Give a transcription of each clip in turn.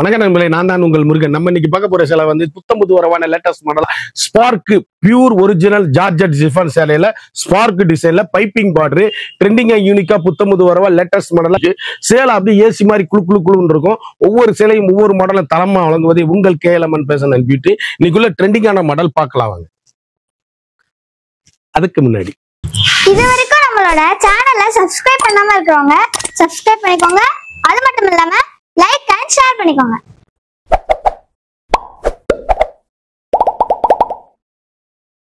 வணக்கம் நண்பர்களே, நான் தான் உங்கள் முருகன். நம்ம இன்னைக்கு பார்க்க போற சேலை வந்து புத்தம்புது வரவான latest model spark pure original georgette chiffon சேலையில ஸ்பார்க் டிசைன்ல பைப்பிங் பார்டர் ட்ரெண்டிங்கா யூனிக்கா புத்தம்புது வரவா லேட்டஸ்ட் மாடல் சேலை அப்படி ஏசி மாதிரி குழு குழு குழுன்னு இருக்கும். ஒவ்வொரு சேலையும் ஒவ்வொரு மாடலும் தரமா வழங்குவது உங்கள் KLMN ஃபேஷன் அண்ட் பியூட்டி. இன்னைக்குள்ள ட்ரெண்டிங்கான மாடல் பார்க்கலாம் வாங்க. அதுக்கு முன்னாடி இது வரைக்கும் நம்மளோட சேனலை சப்ஸ்கிரைப் பண்ணாம இருக்கிறவங்க சப்ஸ்கிரைப் பண்ணிக்கோங்க. அது மட்டும் இல்லாம லைக் அண்ட் ஷேர் பண்ணிக்கோங்க.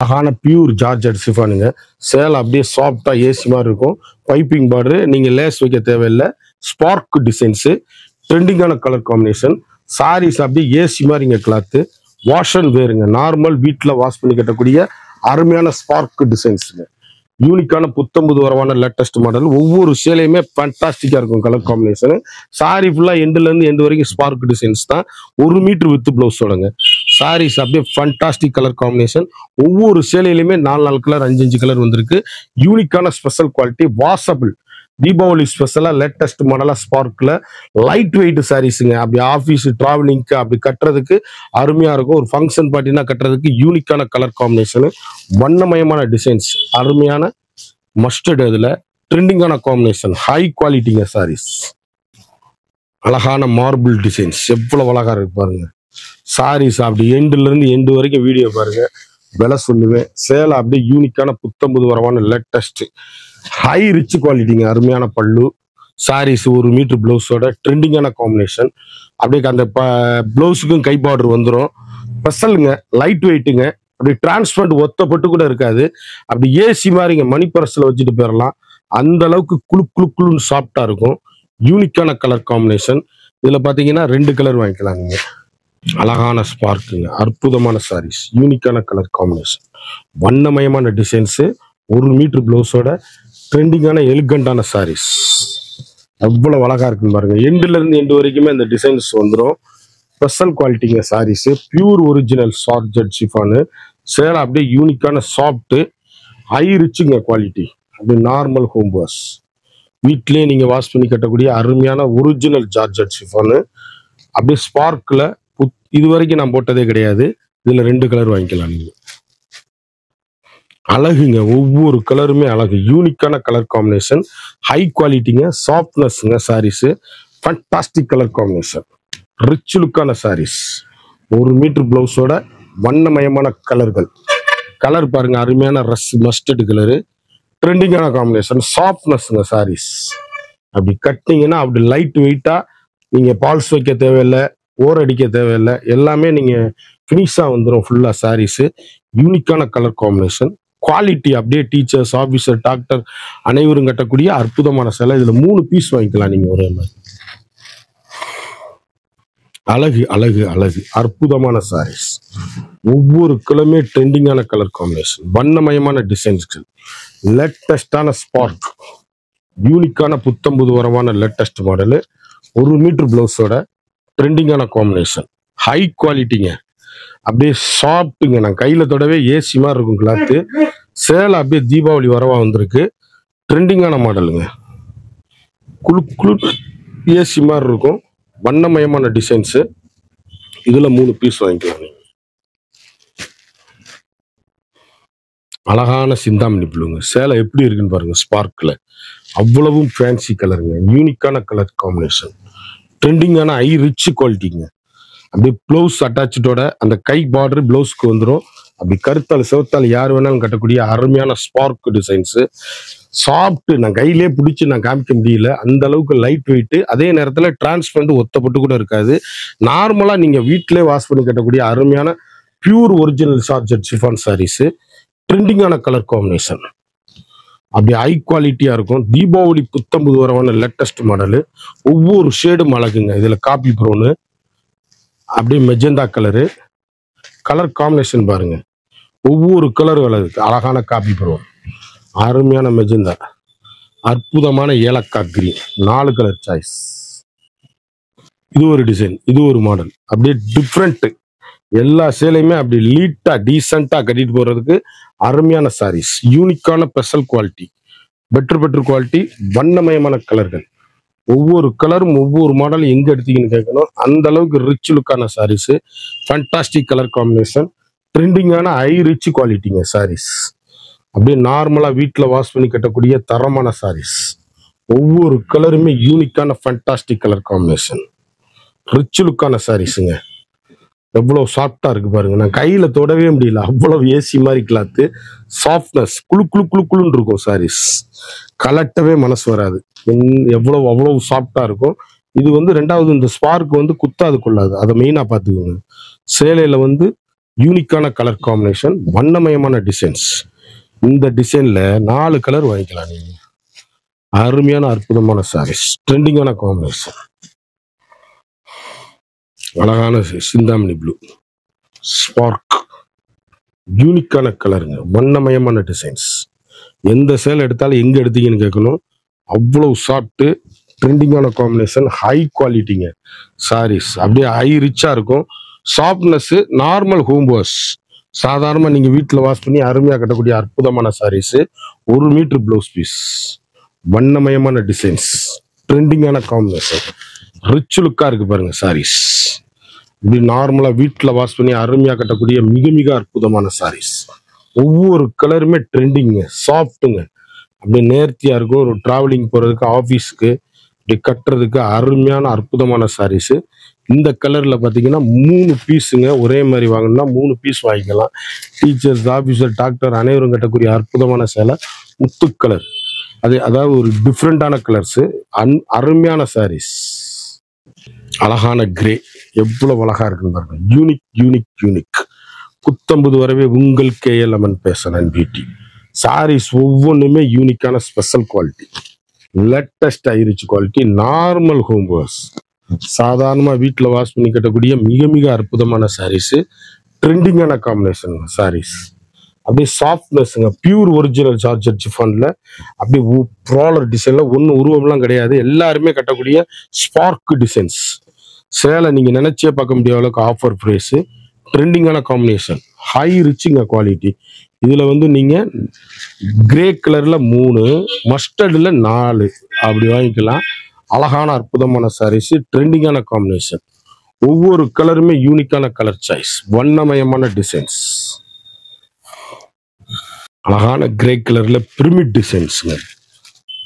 அழகான பியூர் ஜார்ஜெட் சிஃபானுங்க. சேலை அப்படியே சாஃப்டா ஏசி மாதிரி இருக்கும். பைப்பிங் பார்டர், நீங்க லேஸ் வைக்க தேவையில்லை. ஸ்பார்க் டிசைன்ஸ், ட்ரெண்டிங்கான கலர் காம்பினேஷன். சாரீஸ் அப்படியே ஏசி மாதிரிங்க. கிளாத்து வாஷ் அண்ட் வேருங்க. நார்மல் வீட்டில் வாஷ் பண்ணி கட்டக்கூடிய அருமையான ஸ்பார்க் டிசைன்ஸுங்க. யூனிக்கான புத்தம்புது வரவான லேட்டஸ்ட் மாடல். ஒவ்வொரு சேலையுமே ஃபேண்டாஸ்டிக்கா இருக்கும் கலர் காம்பினேஷன். சாரி ஃபுல்லா எண்டுல இருந்து எண்டு வரைக்கும் ஸ்பார்க் டிசைன்ஸ் தான். 1 மீட்டர் வித் பிளவுஸோடங்க. சாரீஸ் அப்படியே ஃபேண்டாஸ்டிக் கலர் காம்பினேஷன். ஒவ்வொரு சேலையிலுமே 4 கலர் 5 கலர் வந்திருக்கு. யூனிக்கான ஸ்பெஷல் குவாலிட்டி, வாஷபிள். தீபாவளி ஸ்பெஷலா லேட்டஸ்ட் மாடலா ஸ்பார்க்ல லைட் வெயிட் சாரீஸுங்க. அப்படி ஆஃபீஸ் டிராவலிங்க்கு அப்படி கட்டுறதுக்கு அருமையா இருக்கும். ஒரு ஃபங்க்ஷன் பார்ட்டினா கட்டுறதுக்கு யூனிக்கான கலர் காம்பினேஷன், வண்ணமயமான டிசைன்ஸ், அருமையான மஸ்டர்ட். இதுல ட்ரெண்டிங்கான காம்பினேஷன், ஹை குவாலிட்டிங்க சாரீஸ். அழகான மார்பிள் டிசைன்ஸ் எவ்வளவு அழகா இருக்கு பாருங்க. சாரீஸ் அப்படி எண்டுல இருந்து எண்டு வரைக்கும் வீடியோ பாருங்க. விலை சொல்லுவேன். சேலை அப்படியே யூனிக்கான புத்தம்புது வரவான லேட்டஸ்ட் ஹை ரிச் குவாலிட்டிங்க. அருமையான பல்லு. சாரீஸ் 1 மீட்டர் பிளவுஸோட ட்ரெண்டிங்கான காம்பினேஷன். அப்படியே அந்த பிளவுஸுக்கும் கை பார்டர் வந்துடும். ஸ்பெஷலுங்க, லைட் வெயிட்டுங்க. அப்படி டிரான்ஸ்பரண்ட் ஒத்தப்பட்டு கூட இருக்காது. அப்படி ஏசி மாதிரிங்க. மணி பர்ஸ்ல வச்சுட்டு போயிடலாம். அந்த அளவுக்கு குழு குழு குழுன்னு சாஃப்டா இருக்கும். யூனிக்கான கலர் காம்பினேஷன். இதுல பாத்தீங்கன்னா 2 கலர் வாங்கிக்கலாம் நீங்க. அழகான ஸ்பார்க்குங்க. அற்புதமான சாரீஸ், யூனிக்கான கலர் காம்பினேஷன், வண்ணமயமான டிசைன்ஸ், 1 மீட்டர் பிளவுஸோட ட்ரெண்டிங்கான எலிகண்டான சாரீஸ். அவ்வளவு அழகா இருக்குன்னு பாருங்க. எண்டுல இருந்து எண்டு வரைக்குமே இந்த டிசைன்ஸ் வந்துடும். ஸ்பெஷல் குவாலிட்டிங்க saris. Pure original georgette chiffon. சேலை அப்படியே யூனிக்கான சாஃப்ட் ஹை ரிச்சுங்க குவாலிட்டி. அப்படி நார்மல் ஹோம் வாஷ் வீட்லயே நீங்க வாஷ் பண்ணி கட்டக்கூடிய அருமையான ஒரிஜினல் ஜார்ஜெட் சிஃபானு. அப்படியே ஸ்பார்க்ல இது வரைக்கும் நான் போட்டதே கிடையாது. இதுல 2 கலர் வாங்கிக்கலாம் நீங்க. அழகுங்க, ஒவ்வொரு கலருமே அழகு. யூனிக்கான கலர் காம்பினேஷன், ஹை குவாலிட்டிங்க, சாஃப்ட்னஸ்ங்க. Saris fantastic colour combination, rich லுக்கான சாரீஸ். 1 மீட்டர் பிளவுஸோட வண்ணமயமான கலர்கள். கலர் பாருங்க, அருமையான மஸ்டர்ட் கலரு. ட்ரெண்டிங்கான காம்பினேஷன், சாஃப்ட்னஸ்ங்க. சாரீஸ் அப்படி கட்டிங்கன்னா அப்படி லைட் வெயிட்டா. நீங்க பால்ஸ் வைக்க தேவையில்லை, ஓர் அடிக்க தேவையில்லை. எல்லாமே நீங்க ஃபினிஷா வந்துடும் ஃபுல்லா. சாரீஸ் யூனிக்கான கலர் காம்பினேஷன், குவாலிட்டி. அப்படியே டீச்சர்ஸ், ஆபீசர், டாக்டர் அனைவரும் கட்டக்கூடிய அற்புதமான சேலை. இதுல 3 பீஸ் வாங்கிக்கலாம் நீங்க ஒரே மாதிரி. அழகு அழகு அழகு, அற்புதமான சாரீஸ். ஒவ்வொரு கிழமே ட்ரெண்டிங்கான கலர் காம்பினேஷன், வண்ணமயமான டிசைன்ஸ்கள், லேட்டஸ்டான ஸ்பார்க், யூனிக்கான புத்தம்புது வரவான லேட்டஸ்ட் மாடலு. 1 மீட்டர் பிளவுஸோட ட்ரெண்டிங்கான காம்பினேஷன், ஹை குவாலிட்டிங்க. அப்படியே சாஃப்ட்டுங்க. நான் கையில தொடவே ஏசி மாதிரி இருக்கும் கிளாத்து. சேலை அப்படியே தீபாவளி வரவா வந்திருக்கு. ட்ரெண்டிங்கான மாடலுங்க. குழு குழு ஏசி மாதிரி இருக்கும். வண்ணமயமான டிசைன்ஸ். இதுல 3 பீஸ் வாங்கிக்கலாம் நீங்க. அழகான சிந்தாமணி ப்ளூங்க. சேலை எப்படி இருக்குன்னு பாருங்க. ஸ்பார்க்ல அவ்வளவும் ஃபேன்சி கலருங்க. யூனிக்கான கலர் காம்பினேஷன், ட்ரெண்டிங்கான ஹை ரிச் குவாலிட்டிங்க. அப்படியே பிளவுஸ் அட்டாச்சோட அந்த கை பார்டர் பிளவுஸ்க்கு வந்துடும். அப்படி கருத்தால் சிவத்தால் யார் வேணாலும் கட்டக்கூடிய அருமையான ஸ்பார்க் டிசைன்ஸ். சாஃப்ட். நான் கையிலே பிடிச்சி நான் காமிக்க முடியல, அந்த அளவுக்கு லைட் வெயிட். அதே நேரத்தில் டிரான்ஸ்பரண்ட் ஒத்தப்பட்டு கூட இருக்காது. நார்மலா நீங்க வீட்டிலே வாஷ் பண்ணி கட்டக்கூடிய அருமையான pure original georgette chiffon saris. ட்ரெண்டிங்கான கலர் காம்பினேஷன், அப்படி ஹை குவாலிட்டியா இருக்கும். தீபாவளி புத்தம்புது வரவான லேட்டஸ்ட் மாடலு. ஒவ்வொரு ஷேடும் அழகுங்க. இதுல காபி ப்ரௌனு, அப்படியே மெஜந்தா கலரு. கலர் காம்பினேஷன் பாருங்க. ஒவ்வொரு கலரும் அழகு. அழகான காபி ப்ரௌன், அருமையான மெஜந்தா, அற்புதமான ஏலக்காய் கிரீன். 4 colour choice. இது ஒரு டிசைன், இது ஒரு மாடல். அப்படியே டிஃப்ரெண்ட். எல்லா சேலையுமே அப்படி லீட்டா டீசெண்டா கட்டிட்டு போறதுக்கு அருமையான சாரீஸ். யூனிக்கான ஸ்பெஷல் குவாலிட்டி, பெட்டர் குவாலிட்டி, வண்ணமயமான கலர்கள். ஒவ்வொரு கலரும் ஒவ்வொரு மாடல் எங்க எடுத்தீங்கன்னு கேட்கணும். அந்த அளவுக்கு ரிச் லுக்கான சாரீஸ், ஃபேண்டாஸ்டிக் கலர் காம்பினேஷன், ட்ரெண்டிங்கான ஹை ரிச் குவாலிட்டிங்க சாரீஸ். அப்படியே நார்மலா வீட்டுல வாஷ் பண்ணி கட்டக்கூடிய தரமான சாரீஸ். ஒவ்வொரு கலருமே யூனிக்கான ஃபேண்டாஸ்டிக் கலர் காம்பினேஷன், ரிச் லுக்கான சாரீஸுங்க. எவ்வளவு சாஃப்டா இருக்கு பாருங்க. நான் கையில தொடவே முடியல, அவ்வளவு ஏசி மாதிரி கிளாத்து. சாஃப்ட்னஸ் குளு குளு குளு குளுன்னு இருக்கும் சாரீஸ். கலட்டவே மனசு வராது. அவ்வளவு சாஃப்டா இருக்கும். இது வந்து ரெண்டாவது, இந்த ஸ்பார்க் வந்து குத்தாது கொள்ளாது, அதை மெயினா பாத்துக்கோங்க. சேலையில வந்து யூனிக்கான கலர் காம்பினேஷன், வண்ணமயமான டிசைன்ஸ். இந்த டிசைன்ல 4 கலர் வாங்கிக்கலாம் நீங்க. அருமையான அற்புதமான சாரீஸ், ட்ரெண்டிங்கான காம்பினேஷன். அழகான சிந்தாமணி ப்ளூ, ஸ்பார்க், யூனிக்கான கலருங்க, வண்ணமயமான டிசைன்ஸ். எந்த சேலை எடுத்தாலும் எங்க எடுத்தீங்கன்னு கேட்கணும். அவ்வளவு சாஃப்ட், ட்ரெண்டிங்கான காம்பினேஷன், ஹை குவாலிட்டிங்க சாரீஸ். அப்படியே ஹை ரிச்சா இருக்கும். சாஃப்ட்னஸ், நார்மல் ஹோம் வாஷ், சாதாரணமா நீங்க வீட்டுல வாஷ் பண்ணி அருமையா கட்டக்கூடிய அற்புதமான சாரீஸ். 1 மீட்டர் பிளவுஸ் பீஸ், வண்ணமயமான டிசைன்ஸ், ட்ரெண்டிங்கான காம்பினேஷன், ரிச் லுக்கா இருக்கு பாருங்க சாரீஸ். இப்படி நார்மலா வீட்டுல வாஷ் பண்ணி அருமையா கட்டக்கூடிய மிக மிக அற்புதமான சாரீஸ். ஒவ்வொரு கலருமே ட்ரெண்டிங்க, சாஃப்ட்டுங்க, அப்படியே நேர்த்தியா இருக்கும். ஒரு டிராவலிங் போறதுக்கு, ஆஃபீஸ்க்கு இப்படி கட்டுறதுக்கு அருமையான அற்புதமான சாரீஸ். இந்த கலர்ல பாத்தீங்கன்னா 3 பீஸுங்க. ஒரே மாதிரி வாங்கணும்னா 3 பீஸ் வாங்கிக்கலாம். டீச்சர்ஸ், ஆபீசர், டாக்டர் அனைவரும் கட்டக்கூடிய அற்புதமான சேலை. முத்து கலர், அதாவது ஒரு டிஃப்ரெண்டான கலர்ஸ், அருமையான சாரீஸ். அழகான கிரே, எவ்வளவு அழகா இருக்குன்னு பாருங்க. Unique unique unique. புத்தம்புது வரவே உங்கள் KLMN fashion and beauty sarees. ஒவ்வொன்றுமே யூனிக்கான special quality, latest high rich quality, normal home wash, சாதாரணமா வீட்டுல வாஷ் பண்ணி கட்டக்கூடிய மிக மிக அற்புதமான சாரீஸ். ட்ரெண்டிங்கான காம்பினேஷன் சாரீஸ். அப்படியே சாஃப்ட்னஸ்ங்க, பியூர் ஒரிஜினல் ஜார்ஜெட் சிஃபான்ல அப்படியே ப்ராலர் டிசைன்ல ஒன்றும் உருவம்லாம் கிடையாது. எல்லாருமே கட்டக்கூடிய ஸ்பார்க் டிசைன்ஸ். சேலை நீங்க நினைச்சே பார்க்க முடியாத அளவுக்கு ஆஃபர் பிரைஸ், ட்ரெண்டிங்கான காம்பினேஷன், ஹை ரிச்சுங்க குவாலிட்டி. இதுல வந்து நீங்க கிரே கலர்ல 3, மஸ்டர்ட்ல 4 அப்படி வாங்கிக்கலாம். அழகான அற்புதமான சாரீஸ், ட்ரெண்டிங்கான காம்பினேஷன். ஒவ்வொரு கலருமே யூனிக்கான கலர் சாய்ஸ், வண்ணமயமான டிசைன்ஸ். அழகான கிரே கலர்ல பிரமிட் டிசைன்ஸுங்க.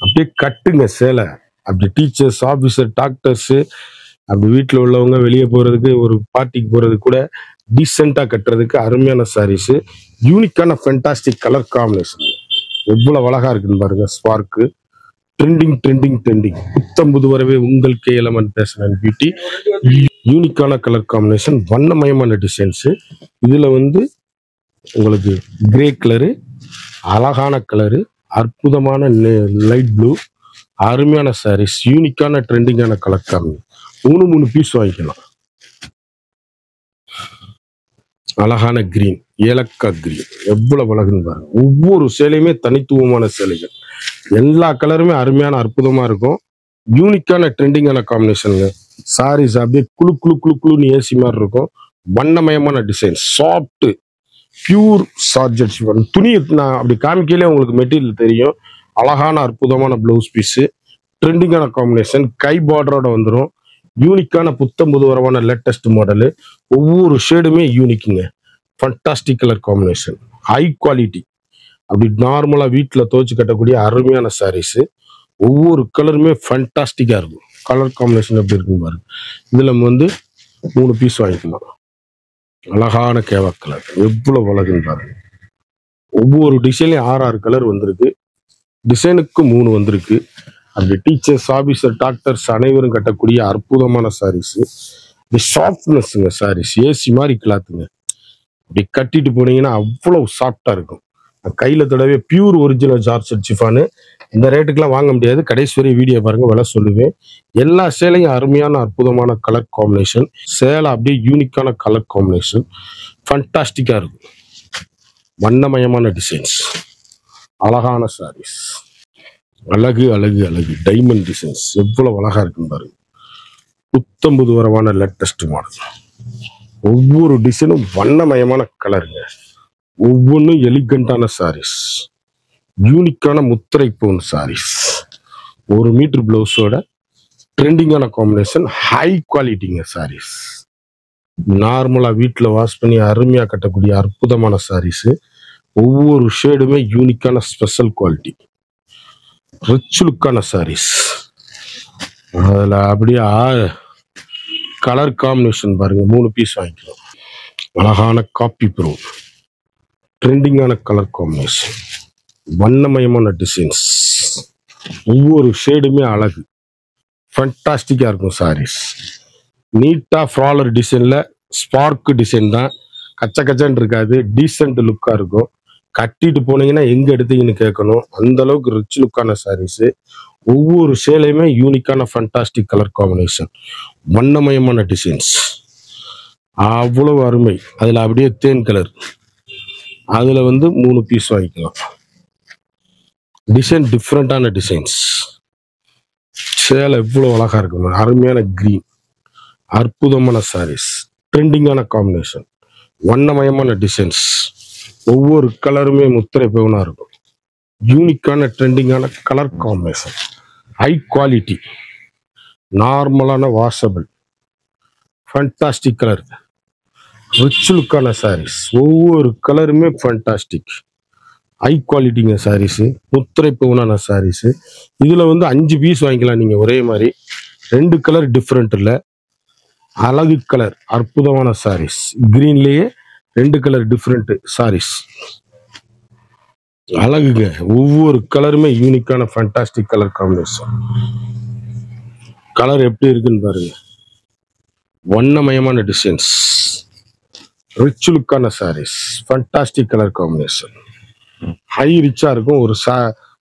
அப்படியே கட்டுங்க சேலை. அப்படி டீச்சர்ஸ், ஆபீசர், டாக்டர்ஸ், அப்படி வீட்டில் உள்ளவங்க வெளியே போறதுக்கு, ஒரு பார்ட்டிக்கு போறதுக்கு கூட டீசெண்டா கட்டுறதுக்கு அருமையான சாரீஸ். யூனிக்கான ஃபேண்டாஸ்டிக் கலர் காம்பினேஷன். எவ்வளவு அழகா இருக்குன்னு பாருங்க. Spark, trending trending trending. புத்தம்புது வரவே உங்கள் KLMN ஃபேஷன் அண்ட் பியூட்டி. யூனிக்கான கலர் காம்பினேஷன், வண்ணமயமான டிசைன்ஸ். இதுல வந்து உங்களுக்கு கிரே கலரு, அழகான கலரு, அற்புதமான லைட் ப்ளூ, அருமையான சாரீஸ், யூனிக்கான ட்ரெண்டிங்கான கலர் காம்பி. 3 பீஸ் வாங்கிக்கலாம். அழகான கிரீன், ஏலக்காய் கிரீன், எவ்வளவு அழகுன்னு பாருங்க. ஒவ்வொரு சேலையுமே தனித்துவமான சேலைகள். எல்லா கலருமே அருமையான அற்புதமா இருக்கும். யூனிக்கான ட்ரெண்டிங்கான காம்பினேஷனுங்க. சாரீஸ் அப்படியே குளு குளு குளு குளுன்னு ஏசி மாதிரி இருக்கும். வண்ணமயமான design, soft pure georgette chiffon. துணி நான் அப்படி காமிக்கையிலே உங்களுக்கு மெட்டீரியல் தெரியும். அழகான அற்புதமான பிளவுஸ் பீஸு, ட்ரெண்டிங்கான காம்பினேஷன், கை பார்டரோட வந்துடும். யூனிக்கான புத்தம் புதுவரமான லேட்டஸ்ட் மாடலு. ஒவ்வொரு ஷேடுமே யூனிக்குங்க. Fantastic colour combination, high quality. அப்படி நார்மலா வீட்டில் துவைச்சு கட்டக்கூடிய அருமையான சாரீஸ். ஒவ்வொரு கலருமே ஃபண்டாஸ்டிக்கா இருக்கும். கலர் காம்பினேஷன் எப்படி இருக்குன்னு பாருங்க. இதுல வந்து 3 பீஸ் வாங்கிக்கலாம். அழகான கேவா கலர், எவ்வளவு அழகுன்னு பாருங்க. ஒவ்வொரு டிசைன்லயும் 6 கலர் வந்திருக்கு. டிசைனுக்கு 3 வந்திருக்கு. அப்படி டீச்சர்ஸ், ஆபீசர், டாக்டர்ஸ் அனைவரும் கட்டக்கூடிய அற்புதமான சாரீஸ். சாஃப்ட்னஸ்ங்க சாரீஸ், ஏசி மாதிரி கிளாத்துங்க. அப்படி கட்டிட்டு போனீங்கன்னா அவ்வளவு சாஃப்டா இருக்கும். கையில தடவை பியூர் ஒரிஜினல் ஜார்ஜெட் சிஃபானு. இந்த ரேட்டுக்கெல்லாம் வாங்க முடியாது. கடைசி வரை வீடியோ பாருங்க, விலை சொல்லுவேன். எல்லா சேலையும் அருமையான அற்புதமான கலர் காம்பினேஷன். சேலை அப்படியே யூனிக்கான கலர் காம்பினேஷன், ஃபண்டாஸ்டிக்கா இருக்கும். வண்ணமயமான டிசைன்ஸ், அழகான சாரீஸ். அழகு அழகு அழகு டைமண்ட் டிசைன்ஸ், எவ்வளவு அழகா இருக்குன்னு பாருங்க. புத்தம்புது வரவான லேட்டஸ்ட் மாடல். ஒவ்வொரு டிசைனும் வண்ணமயமான கலருங்க. ஒவ்வொன்றும் எலிகண்டான சாரீஸ், யூனிக்கான முத்திரை போன் சாரீஸ். 1 மீட்டர் பிளவுஸோட ட்ரெண்டிங்கான காம்பினேஷன், ஹை குவாலிட்டிங்க சாரீஸ். நார்மலா வீட்டுல வாஷ் பண்ணி அருமையா கட்டக்கூடிய அற்புதமான சாரீஸ். ஒவ்வொரு ஷேடுமே யூனிக்கான ஸ்பெஷல் குவாலிட்டி, ரிச் லுக்கான சாரீஸ். அதுல அப்படியே கலர் காம்பினேஷன் பாருங்க, 3 பீஸ் வாங்கிக்கலாம். அழகான காப்பி ப்ரோ, ட்ரெண்டிங்கான கலர் காம்பினேஷன், வண்ணமயமான டிசைன்ஸ், ஒவ்வொரு ஷேடுமே அழகு, ஃபண்டாஸ்டிக்கா இருக்கும் சாரீஸ். நீட்டா ஃப்ராலர் டிசைன்ல ஸ்பார்க் டிசைன் தான், கச்ச கச்சன்னு இருக்காது, டீசென்ட் லுக்கா இருக்கும். கட்டிட்டு போனீங்கன்னா எங்க எடுத்தீங்கன்னு கேட்கணும், அந்த அளவுக்கு ரிச் லுக்கான சாரீஸ். ஒவ்வொரு சேலையுமே யூனிக்கான ஃபண்டாஸ்டிக் கலர் காம்பினேஷன், வண்ணமயமான டிசைன்ஸ், அவ்வளவு அருமை. அதுல அப்படியே தேன் கலர், அதுல 3 பீஸ் வாங்கிக்கலாம். டிசைன் டிஃப்ரெண்டான டிசைன்ஸ். சேலை எவ்வளவு அழகா இருக்கும், அருமையான கிரீன், அற்புதமான சாரீஸ், ட்ரெண்டிங்கான காம்பினேஷன், வண்ணமயமான டிசைன்ஸ், ஒவ்வொரு கலருமே முத்திரை பவுனா இருக்கும். யூனிக்கான ட்ரெண்டிங்கான கலர் காம்பினேஷன், ஹை குவாலிட்டி, நார்மலான வாஷபிள், ஃபண்டாஸ்டிக் கலர், ரிச் லுக்கான சாரீஸ். ஒவ்வொரு கலருமே ஃபண்டாஸ்டிக், ஹை குவாலிட்டிங்க சாரீஸ், முத்திரை பவுனான சாரீஸ். இதுல 5 பீஸ் வாங்கிக்கலாம் நீங்க ஒரே மாதிரி. 2 கலர் டிஃப்ரெண்ட் இல்லை, அழகு கலர், அற்புதமான சாரீஸ். கிரீன்லயே 2 கலர் டிஃப்ரெண்ட் சாரீஸ், அழகுங்க. ஒவ்வொரு கலருமே யூனிக்கான ஃபண்டாஸ்டிக் கலர் காம்பினேஷன். கலர் எப்படி இருக்குன்னு பாருங்க, வண்ணமயமான டிசைன்ஸ், ரிச் லுக்கான saris, fantastic colour combination, high ரிச்சா இருக்கும்.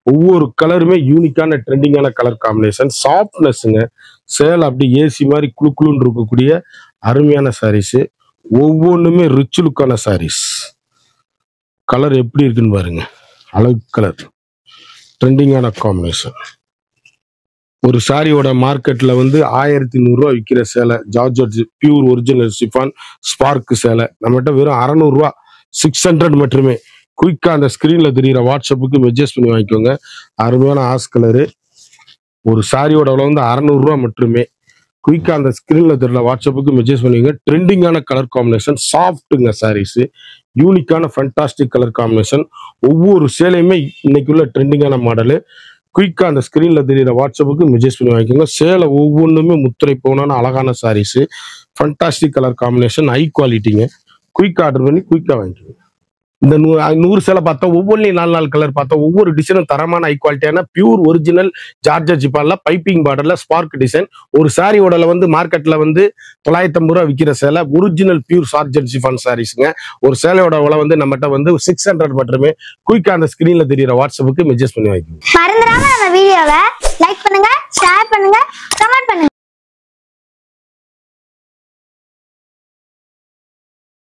ஒவ்வொரு கலருமே யூனிக்கான ட்ரெண்டிங்கான கலர் காம்பினேஷன். சாஃப்ட்னஸ்ங்க, சேலை அப்படி ஏசி மாதிரி குளுக்குளுன்னு இருக்கக்கூடிய அருமையான சாரீஸ். ஒவ்வொன்றுமே ரிச் லுக்கான சாரீஸ். கலர் எப்படி இருக்குன்னு பாருங்க, அழகு கலர், ட்ரெண்டிங்கான காம்பினேஷன். ஒரு சாரியோட மார்க்கெட்ல 1100 ரூபா விற்கிற சேலை, georgette pure original chiffon spark சேலை நம்மகிட்ட வெறும் 600 ரூபா, 600 மட்டுமே. குயிக்கா அந்த ஸ்கிரீன்ல தெரியுற வாட்ஸ்அப்புக்கு மெசேஜ் பண்ணி வாங்கிக்கோங்க. அருமையான ஆஸ் கலரு. ஒரு சாரியோட விலை 600 ரூபா மட்டுமே. குயிக்கா அந்த ஸ்கிரீன்ல தெரியல வாட்ஸ்அப்புக்கு மெசேஜ் பண்ணுவீங்க. ட்ரெண்டிங்கான கலர் காம்பினேஷன், சாஃப்ட்டுங்க சாரீஸ், யூனிக்கான ஃபண்டாஸ்டிக் கலர் காம்பினேஷன். ஒவ்வொரு சேலையுமே இன்னைக்குள்ள ட்ரெண்டிங்கான மாடலு. குயிக்கா அந்த ஸ்கிரீன்ல தெரியுற வாட்ஸ்அப்புக்கு மெசேஜ் பண்ணி வாங்கிக்கோங்க. சேலை ஒவ்வொன்றுமே முத்திரை போனான அழகான saris, fantastic colour combination, high குவாலிட்டிங்க. குயிக் ஆர்டர் பண்ணி குயிக்கா வாங்கிக்கோங்க. இந்த 100 சேலை பார்த்தா ஒவ்வொன்றையும் 4 கலர் பார்த்தா ஒவ்வொரு டிசைனும் தரமான ஹை குவாலிட்டியான பியூர் ஒரிஜினல் ஜார்ஜெட் ஜிப்பான்ல பைப்பிங் பார்டர்ல ஸ்பார்க் டிசைன். ஒரு சாரியோட மார்க்கெட்ல 950 ரூபா விற்கிற சேலை ஒரிஜினல் பியூர் ஜார்ஜெட் ஜிப்பான் சாரீஸ்ங்க. ஒரு சேலையோட விலை நம்மகிட்ட 600 மட்டுமே. குயிக்கா அந்த ஸ்கிரீன்ல தெரியுற வாட்ஸ்அப்புக்கு மெசேஜ் பண்ணி வாங்கிக்கோங்க. மறந்துடாம நம்ம வீடியோவை லைக் பண்ணுங்க, ஷேர் பண்ணுங்க, கமெண்ட் பண்ணுங்க.